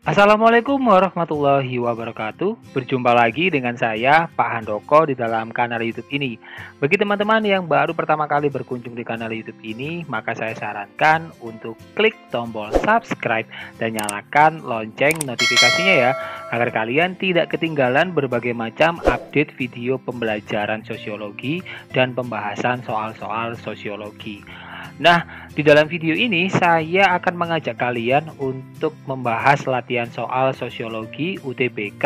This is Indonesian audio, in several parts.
Assalamualaikum warahmatullahi wabarakatuh. Berjumpa lagi dengan saya, Pak Handoko, di dalam kanal YouTube ini. Bagi teman-teman yang baru pertama kali berkunjung di kanal YouTube ini, maka saya sarankan untuk klik tombol subscribe dan nyalakan lonceng notifikasinya ya, agar kalian tidak ketinggalan berbagai macam update video pembelajaran sosiologi dan pembahasan soal-soal sosiologi. Nah, di dalam video ini saya akan mengajak kalian untuk membahas latihan soal sosiologi UTBK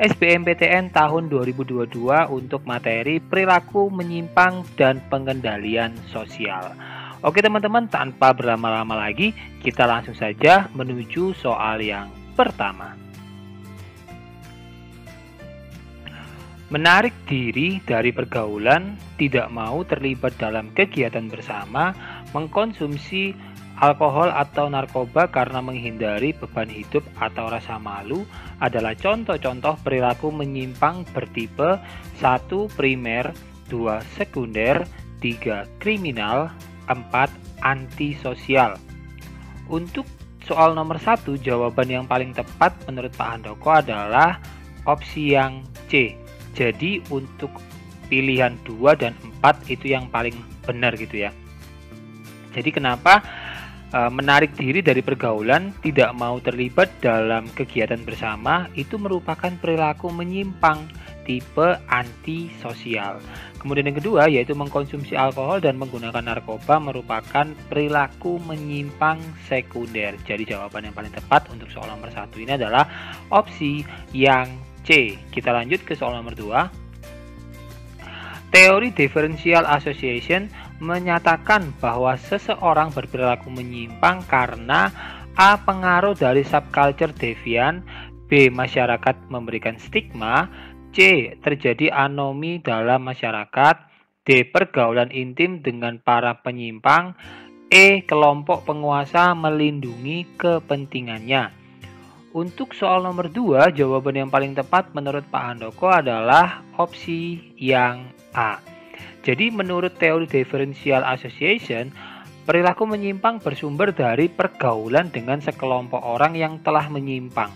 SBMPTN tahun 2022 untuk materi perilaku menyimpang dan pengendalian sosial. Oke teman-teman, tanpa berlama-lama lagi, kita langsung saja menuju soal yang pertama. Menarik diri dari pergaulan, tidak mau terlibat dalam kegiatan bersama, mengkonsumsi alkohol atau narkoba karena menghindari beban hidup atau rasa malu adalah contoh-contoh perilaku menyimpang bertipe 1. Primer, 2. Sekunder, 3. Kriminal, 4. Antisosial. Untuk soal nomor 1, jawaban yang paling tepat menurut Pak Handoko adalah opsi yang C. Jadi untuk pilihan 2 dan 4 itu yang paling benar gitu ya. Jadi kenapa menarik diri dari pergaulan, tidak mau terlibat dalam kegiatan bersama itu merupakan perilaku menyimpang tipe antisosial. Kemudian yang kedua yaitu mengkonsumsi alkohol dan menggunakan narkoba merupakan perilaku menyimpang sekunder. Jadi jawaban yang paling tepat untuk soal nomor 1 ini adalah opsi yang C. Kita lanjut ke soal nomor 2. Teori differential association menyatakan bahwa seseorang berperilaku menyimpang karena A. Pengaruh dari subculture devian, B. Masyarakat memberikan stigma, C. Terjadi anomi dalam masyarakat, D. Pergaulan intim dengan para penyimpang, E. Kelompok penguasa melindungi kepentingannya. Untuk soal nomor 2, jawaban yang paling tepat menurut Pak Handoko adalah opsi yang A. Jadi menurut teori differential association, perilaku menyimpang bersumber dari pergaulan dengan sekelompok orang yang telah menyimpang.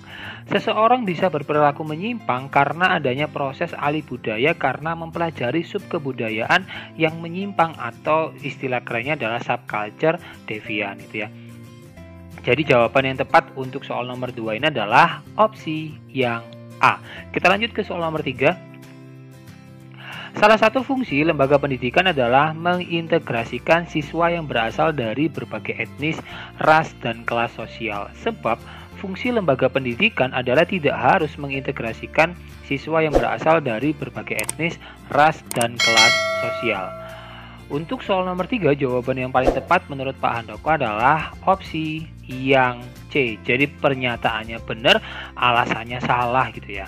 Seseorang bisa berperilaku menyimpang karena adanya proses alih budaya karena mempelajari subkebudayaan yang menyimpang atau istilah kerennya adalah subculture deviant itu ya. Jadi jawaban yang tepat untuk soal nomor 2 ini adalah opsi yang A. Kita lanjut ke soal nomor 3. Salah satu fungsi lembaga pendidikan adalah mengintegrasikan siswa yang berasal dari berbagai etnis, ras, dan kelas sosial. Sebab fungsi lembaga pendidikan adalah tidak harus mengintegrasikan siswa yang berasal dari berbagai etnis, ras, dan kelas sosial. Untuk soal nomor 3, jawaban yang paling tepat menurut Pak Handoko adalah opsi yang C. Jadi pernyataannya benar, alasannya salah gitu ya.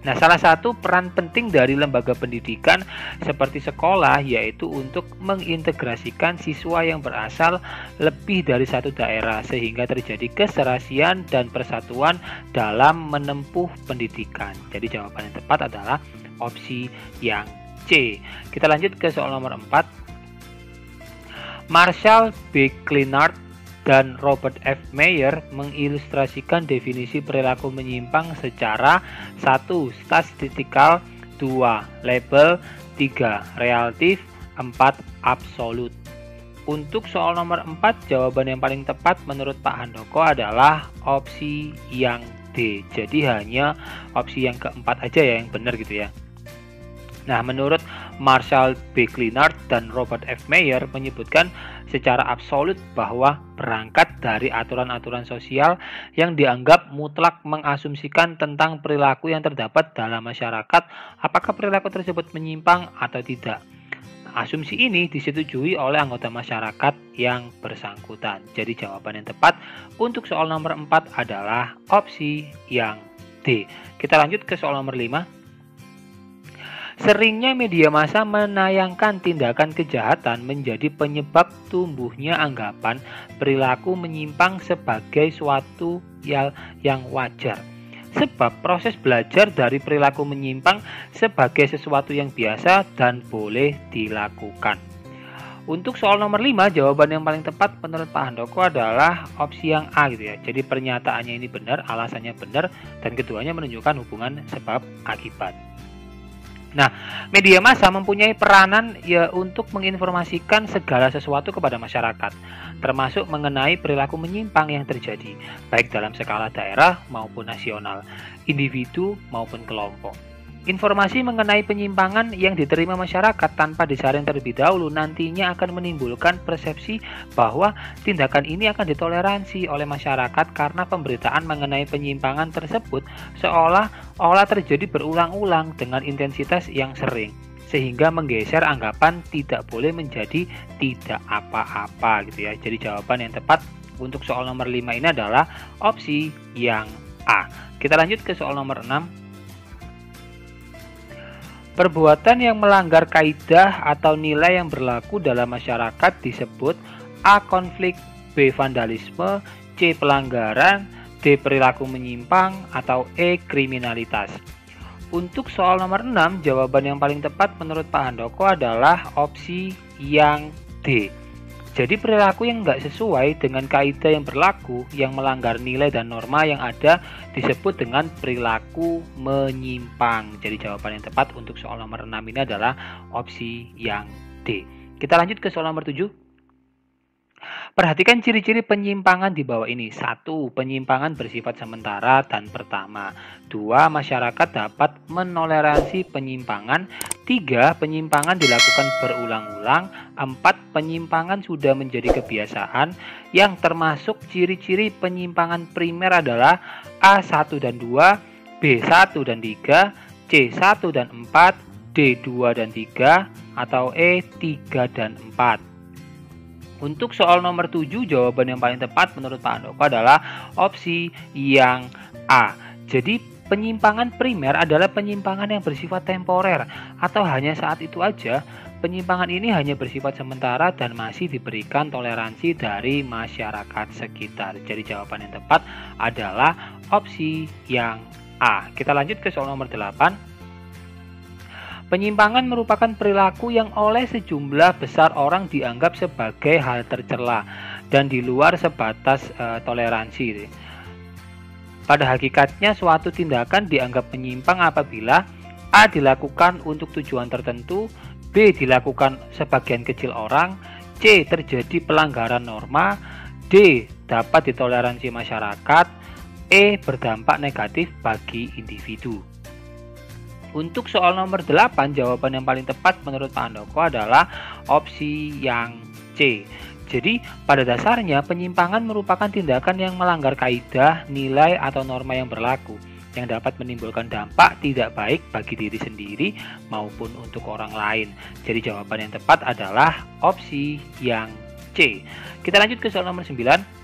Nah, salah satu peran penting dari lembaga pendidikan seperti sekolah yaitu untuk mengintegrasikan siswa yang berasal lebih dari satu daerah sehingga terjadi keserasian dan persatuan dalam menempuh pendidikan. Jadi jawaban yang tepat adalah opsi yang C. Kita lanjut ke soal nomor 4. Marshall B. Clinard dan Robert F. Meyer mengilustrasikan definisi perilaku menyimpang secara 1. Statistikal, 2. Label, 3. Relatif, 4. Absolut. Untuk soal nomor 4, jawaban yang paling tepat menurut Pak Handoko adalah opsi yang D. Jadi hanya opsi yang keempat aja ya yang benar gitu ya. Nah, menurut Marshall B. Clinard dan Robert F. Meyer menyebutkan secara absolut bahwa berangkat dari aturan-aturan sosial yang dianggap mutlak mengasumsikan tentang perilaku yang terdapat dalam masyarakat, apakah perilaku tersebut menyimpang atau tidak. Asumsi ini disetujui oleh anggota masyarakat yang bersangkutan. Jadi jawaban yang tepat untuk soal nomor 4 adalah opsi yang D. Kita lanjut ke soal nomor 5. Seringnya media massa menayangkan tindakan kejahatan menjadi penyebab tumbuhnya anggapan perilaku menyimpang sebagai suatu yang wajar. Sebab proses belajar dari perilaku menyimpang sebagai sesuatu yang biasa dan boleh dilakukan. Untuk soal nomor 5, jawaban yang paling tepat menurut Pak Handoko adalah opsi yang A gitu ya. Jadi pernyataannya ini benar, alasannya benar, dan keduanya menunjukkan hubungan sebab akibat. Nah, media massa mempunyai peranan ya untuk menginformasikan segala sesuatu kepada masyarakat, termasuk mengenai perilaku menyimpang yang terjadi, baik dalam skala daerah maupun nasional, individu maupun kelompok. Informasi mengenai penyimpangan yang diterima masyarakat tanpa disaring terlebih dahulu nantinya akan menimbulkan persepsi bahwa tindakan ini akan ditoleransi oleh masyarakat karena pemberitaan mengenai penyimpangan tersebut seolah-olah terjadi berulang-ulang dengan intensitas yang sering, sehingga menggeser anggapan tidak boleh menjadi tidak apa-apa gitu ya. Jadi jawaban yang tepat untuk soal nomor 5 ini adalah opsi yang A. Kita lanjut ke soal nomor 6. Perbuatan yang melanggar kaidah atau nilai yang berlaku dalam masyarakat disebut A. Konflik, B. Vandalisme, C. Pelanggaran, D. Perilaku menyimpang, atau E. Kriminalitas. Untuk soal nomor 6, jawaban yang paling tepat menurut Pak Handoko adalah opsi yang D. Jadi perilaku yang nggak sesuai dengan kaidah yang berlaku, yang melanggar nilai dan norma yang ada disebut dengan perilaku menyimpang. Jadi jawaban yang tepat untuk soal nomor 6 ini adalah opsi yang D. Kita lanjut ke soal nomor 7. Perhatikan ciri-ciri penyimpangan di bawah ini. 1. Penyimpangan bersifat sementara dan pertama. 2. Masyarakat dapat menoleransi penyimpangan. 3. Penyimpangan dilakukan berulang-ulang. 4. Penyimpangan sudah menjadi kebiasaan. Yang termasuk ciri-ciri penyimpangan primer adalah A1 dan 2, B1 dan 3, C1 dan 4, D2 dan 3, atau E3 dan 4. Untuk soal nomor 7, jawaban yang paling tepat menurut Pak Handoko adalah opsi yang A. Jadi penyimpangan primer adalah penyimpangan yang bersifat temporer atau hanya saat itu aja. Penyimpangan ini hanya bersifat sementara dan masih diberikan toleransi dari masyarakat sekitar. Jadi jawaban yang tepat adalah opsi yang A. Kita lanjut ke soal nomor 8. Penyimpangan merupakan perilaku yang oleh sejumlah besar orang dianggap sebagai hal tercela dan di luar sebatas toleransi. Pada hakikatnya suatu tindakan dianggap menyimpang apabila A. dilakukan untuk tujuan tertentu, B. dilakukan sebagian kecil orang, C. terjadi pelanggaran norma, D. dapat ditoleransi masyarakat, E. berdampak negatif bagi individu. Untuk soal nomor 8, jawaban yang paling tepat menurut Pak Handoko adalah opsi yang C. Jadi, pada dasarnya penyimpangan merupakan tindakan yang melanggar kaidah, nilai, atau norma yang berlaku, yang dapat menimbulkan dampak tidak baik bagi diri sendiri maupun untuk orang lain. Jadi, jawaban yang tepat adalah opsi yang C. Kita lanjut ke soal nomor 9.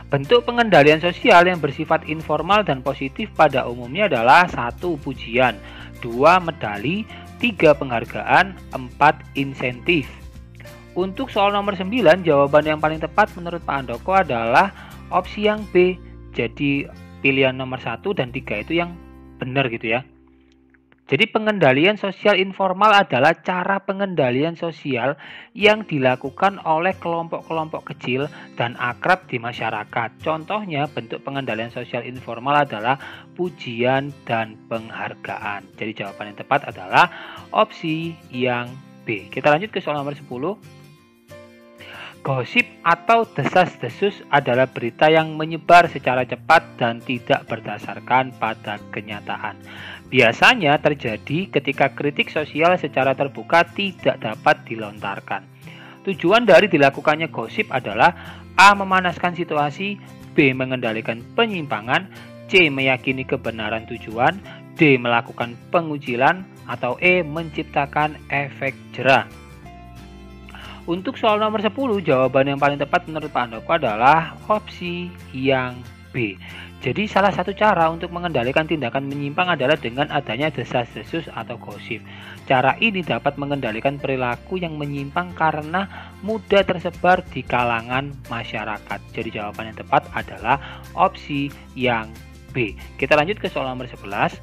Bentuk pengendalian sosial yang bersifat informal dan positif pada umumnya adalah 1. Pujian, 2. Medali, 3. Penghargaan, 4. Insentif. Untuk soal nomor 9, jawaban yang paling tepat menurut Pak Handoko adalah opsi yang B. Jadi pilihan nomor 1 dan 3 itu yang benar gitu ya. Jadi pengendalian sosial informal adalah cara pengendalian sosial yang dilakukan oleh kelompok-kelompok kecil dan akrab di masyarakat. Contohnya bentuk pengendalian sosial informal adalah pujian dan penghargaan. Jadi jawaban yang tepat adalah opsi yang B. Kita lanjut ke soal nomor 10. Gosip atau desas-desus adalah berita yang menyebar secara cepat dan tidak berdasarkan pada kenyataan. Biasanya terjadi ketika kritik sosial secara terbuka tidak dapat dilontarkan. Tujuan dari dilakukannya gosip adalah A. memanaskan situasi, B. mengendalikan penyimpangan, C. meyakini kebenaran tujuan, D. melakukan pengucilan, atau E. menciptakan efek jera. Untuk soal nomor 10, jawaban yang paling tepat menurut Pak Handoko adalah opsi yang B. Jadi salah satu cara untuk mengendalikan tindakan menyimpang adalah dengan adanya desas-desus atau gosip. Cara ini dapat mengendalikan perilaku yang menyimpang karena mudah tersebar di kalangan masyarakat. Jadi jawaban yang tepat adalah opsi yang B. Kita lanjut ke soal nomor 11.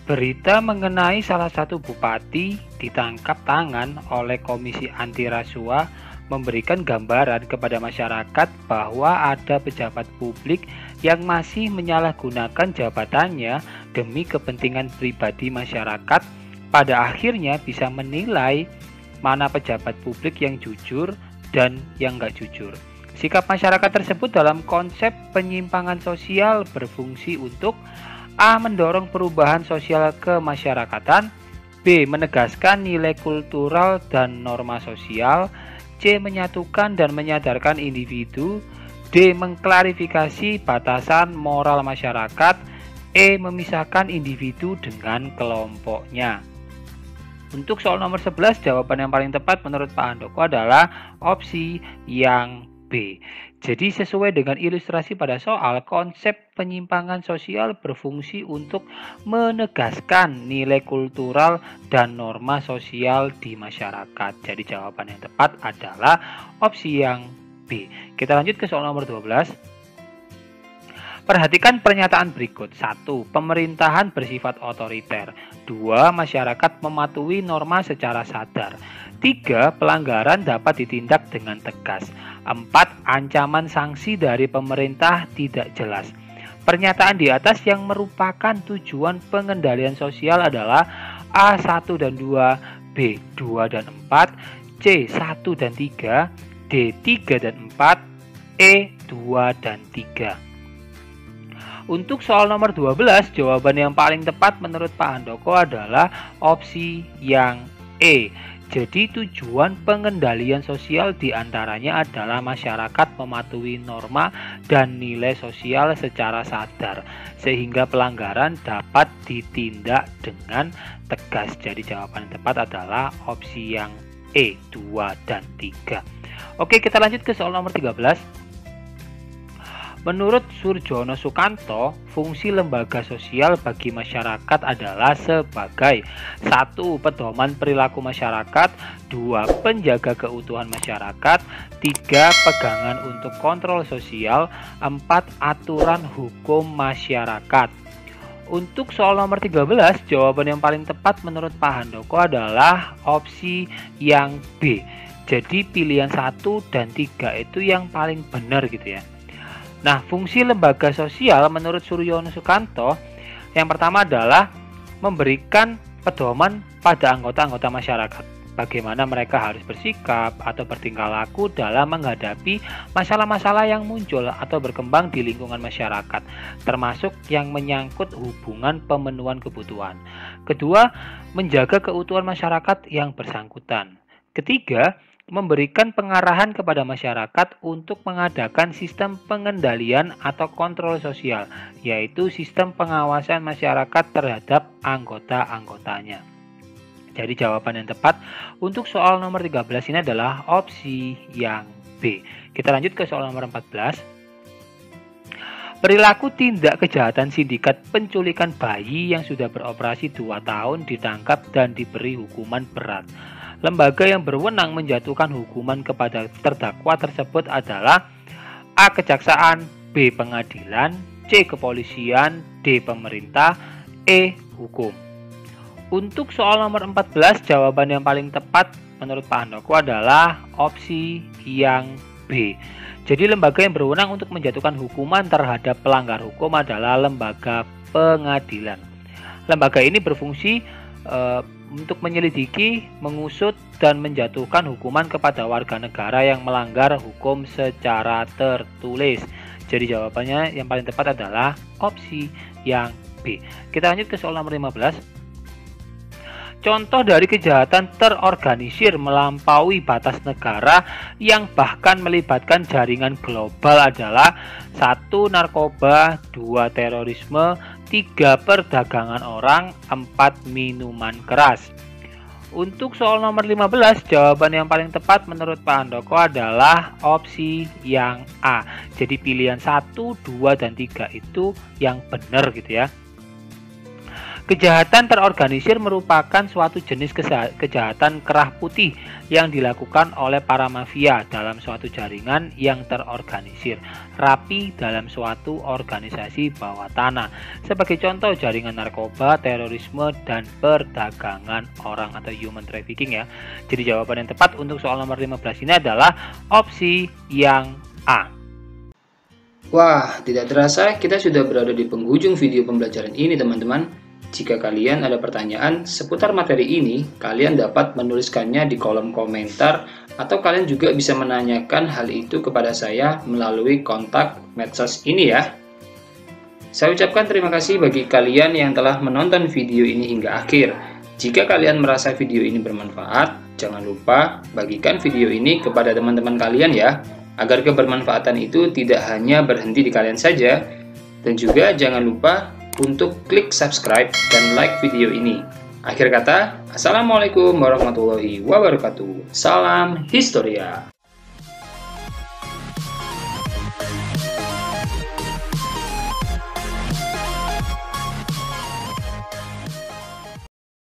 Berita mengenai salah satu bupati ditangkap tangan oleh Komisi Anti Rasuah memberikan gambaran kepada masyarakat bahwa ada pejabat publik yang masih menyalahgunakan jabatannya demi kepentingan pribadi masyarakat, pada akhirnya bisa menilai mana pejabat publik yang jujur dan yang nggak jujur. Sikap masyarakat tersebut dalam konsep penyimpangan sosial berfungsi untuk A. Mendorong perubahan sosial kemasyarakatan, B. Menegaskan nilai kultural dan norma sosial, C. Menyatukan dan menyadarkan individu, D. Mengklarifikasi batasan moral masyarakat, E. Memisahkan individu dengan kelompoknya. Untuk soal nomor 11, jawaban yang paling tepat menurut Pak Handoko adalah opsi yang B. Jadi sesuai dengan ilustrasi pada soal, konsep penyimpangan sosial berfungsi untuk menegaskan nilai kultural dan norma sosial di masyarakat. Jadi jawaban yang tepat adalah opsi yang B. Kita lanjut ke soal nomor 12. Perhatikan pernyataan berikut. 1. Pemerintahan bersifat otoriter. 2. Masyarakat mematuhi norma secara sadar. 3. Pelanggaran dapat ditindak dengan tegas. 4. Ancaman sanksi dari pemerintah tidak jelas. Pernyataan di atas yang merupakan tujuan pengendalian sosial adalah A. 1 dan 2, B. 2 dan 4, C. 1 dan 3, D. 3 dan 4, E. 2 dan 3. Untuk soal nomor 12, jawaban yang paling tepat menurut Pak Handoko adalah opsi yang E. Jadi tujuan pengendalian sosial diantaranya adalah masyarakat mematuhi norma dan nilai sosial secara sadar, sehingga pelanggaran dapat ditindak dengan tegas. Jadi jawaban yang tepat adalah opsi yang E, 2 dan 3. Oke, kita lanjut ke soal nomor 13. Menurut Surjono Sukanto, fungsi lembaga sosial bagi masyarakat adalah sebagai 1. Pedoman perilaku masyarakat, 2. Penjaga keutuhan masyarakat, 3. Pegangan untuk kontrol sosial, 4. Aturan hukum masyarakat. Untuk soal nomor 13, jawaban yang paling tepat menurut Pak Handoko adalah opsi yang B. Jadi pilihan 1 dan 3 itu yang paling benar gitu ya. Nah, fungsi lembaga sosial menurut Surjono Sukanto yang pertama adalah memberikan pedoman pada anggota-anggota masyarakat. Bagaimana mereka harus bersikap atau bertingkah laku dalam menghadapi masalah-masalah yang muncul atau berkembang di lingkungan masyarakat, termasuk yang menyangkut hubungan pemenuhan kebutuhan. Kedua, menjaga keutuhan masyarakat yang bersangkutan. Ketiga, memberikan pengarahan kepada masyarakat untuk mengadakan sistem pengendalian atau kontrol sosial, yaitu sistem pengawasan masyarakat terhadap anggota-anggotanya. Jadi jawaban yang tepat untuk soal nomor 13 ini adalah opsi yang B. Kita lanjut ke soal nomor 14. Perilaku tindak kejahatan sindikat penculikan bayi yang sudah beroperasi 2 tahun ditangkap dan diberi hukuman berat. Lembaga yang berwenang menjatuhkan hukuman kepada terdakwa tersebut adalah A. Kejaksaan, B. Pengadilan, C. Kepolisian, D. Pemerintah, E. Hukum. Untuk soal nomor 14, jawaban yang paling tepat menurut Pak Handoko adalah opsi yang B. Jadi lembaga yang berwenang untuk menjatuhkan hukuman terhadap pelanggar hukum adalah lembaga pengadilan. Lembaga ini berfungsi untuk menyelidiki, mengusut, dan menjatuhkan hukuman kepada warga negara yang melanggar hukum secara tertulis. Jadi jawabannya yang paling tepat adalah opsi yang B. Kita lanjut ke soal nomor 15. Contoh dari kejahatan terorganisir melampaui batas negara yang bahkan melibatkan jaringan global adalah 1. Narkoba, 2. Terorisme, 3. Perdagangan orang, 4. Minuman keras. Untuk soal nomor 15, jawaban yang paling tepat menurut Pak Handoko adalah opsi yang A. Jadi pilihan 1, 2, dan 3 itu yang benar gitu ya. Kejahatan terorganisir merupakan suatu jenis kejahatan kerah putih yang dilakukan oleh para mafia dalam suatu jaringan yang terorganisir rapi dalam suatu organisasi bawah tanah. Sebagai contoh, jaringan narkoba, terorisme, dan perdagangan orang atau human trafficking ya. Jadi jawaban yang tepat untuk soal nomor 15 ini adalah opsi yang A. Wah, tidak terasa kita sudah berada di penghujung video pembelajaran ini teman-teman. Jika kalian ada pertanyaan seputar materi ini, kalian dapat menuliskannya di kolom komentar atau kalian juga bisa menanyakan hal itu kepada saya melalui kontak medsos ini ya. Saya ucapkan terima kasih bagi kalian yang telah menonton video ini hingga akhir. Jika kalian merasa video ini bermanfaat, jangan lupa bagikan video ini kepada teman-teman kalian ya, agar kebermanfaatan itu tidak hanya berhenti di kalian saja. Dan juga jangan lupa untuk klik subscribe dan like video ini. Akhir kata, Assalamualaikum warahmatullahi wabarakatuh. Salam Historia.